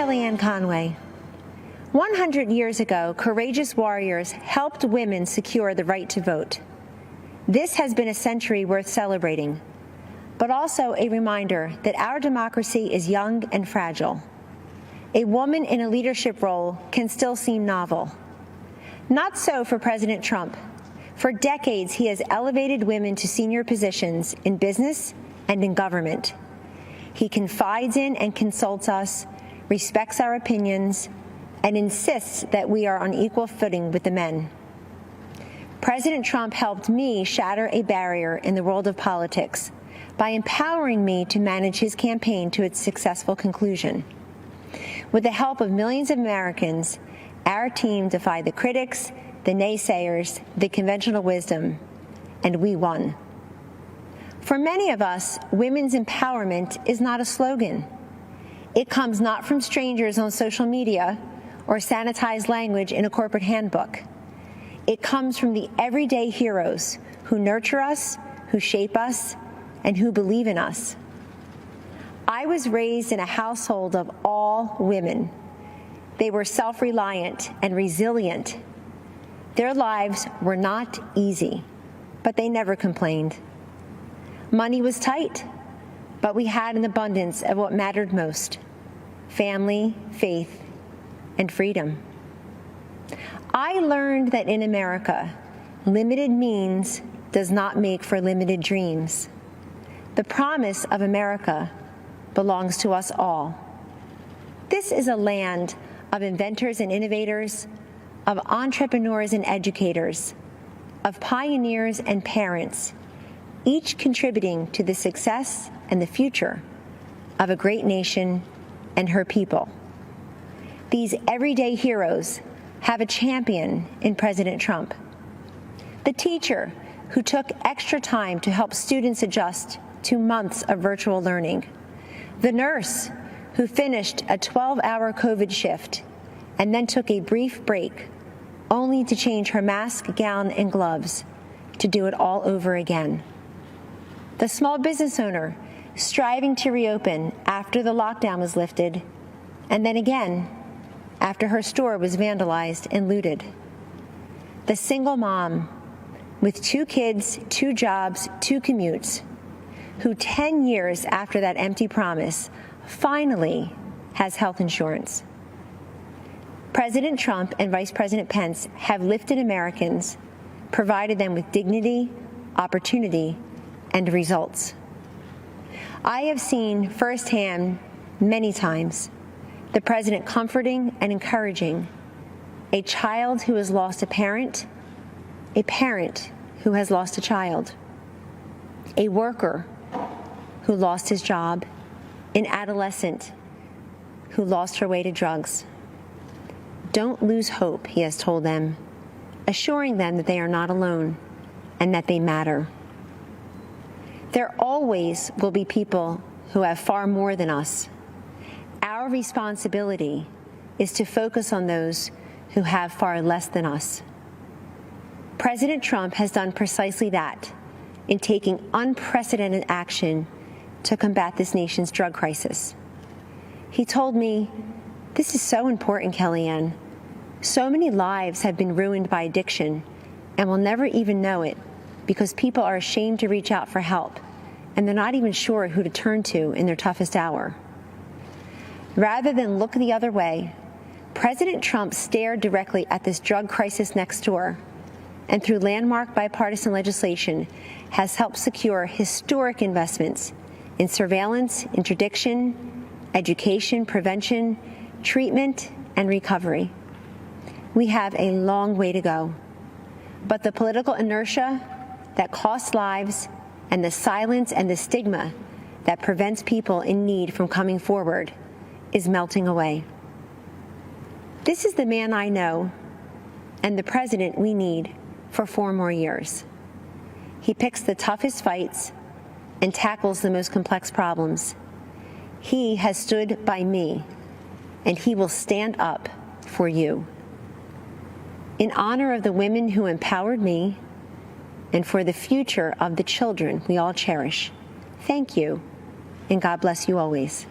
Kellyanne Conway. 100 years ago, courageous warriors helped women secure the right to vote. This has been a century worth celebrating, but also a reminder that our democracy is young and fragile. A woman in a leadership role can still seem novel. Not so for President Trump. For decades, he has elevated women to senior positions in business and in government. He confides in and consults us, respects our opinions, and insists that we are on equal footing with the men. President Trump helped me shatter a barrier in the world of politics by empowering me to manage his campaign to its successful conclusion. With the help of millions of Americans, our team defied the critics, the naysayers, the conventional wisdom, and we won. For many of us, women's empowerment is not a slogan. It comes not from strangers on social media or sanitized language in a corporate handbook. It comes from the everyday heroes who nurture us, who shape us, and who believe in us. I was raised in a household of all women. They were self-reliant and resilient. Their lives were not easy, but they never complained. Money was tight, but we had an abundance of what mattered most: family, faith, and freedom. I learned that in America, limited means does not make for limited dreams. The promise of America belongs to us all. This is a land of inventors and innovators, of entrepreneurs and educators, of pioneers and parents, each contributing to the success and the future of a great nation and her people. These everyday heroes have a champion in President Trump. The teacher who took extra time to help students adjust to months of virtual learning. The nurse who finished a 12-hour COVID shift and then took a brief break only to change her mask, gown, and gloves to do it all over again. The small business owner striving to reopen after the lockdown was lifted, and then again after her store was vandalized and looted. The single mom with 2 kids, 2 jobs, 2 commutes, who 10 years after that empty promise finally has health insurance. President Trump and Vice President Pence have lifted Americans, provided them with dignity, opportunity, and results. I have seen firsthand many times the president comforting and encouraging a child who has lost a parent who has lost a child, a worker who lost his job, an adolescent who lost her way to drugs. Don't lose hope, he has told them, assuring them that they are not alone and that they matter. There always will be people who have far more than us. Our responsibility is to focus on those who have far less than us. President Trump has done precisely that in taking unprecedented action to combat this nation's drug crisis. He told me, "This is so important, Kellyanne. So many lives have been ruined by addiction and will never even know it because people are ashamed to reach out for help, and they're not even sure who to turn to in their toughest hour." Rather than look the other way, President Trump stared directly at this drug crisis next door, and through landmark bipartisan legislation has helped secure historic investments in surveillance, interdiction, education, prevention, treatment, and recovery. We have a long way to go, but the political inertia that costs lives and the silence and the stigma that prevents people in need from coming forward is melting away. This is the man I know and the president we need for 4 more years. He picks the toughest fights and tackles the most complex problems. He has stood by me, and he will stand up for you. In honor of the women who empowered me and for the future of the children we all cherish, thank you, and God bless you always.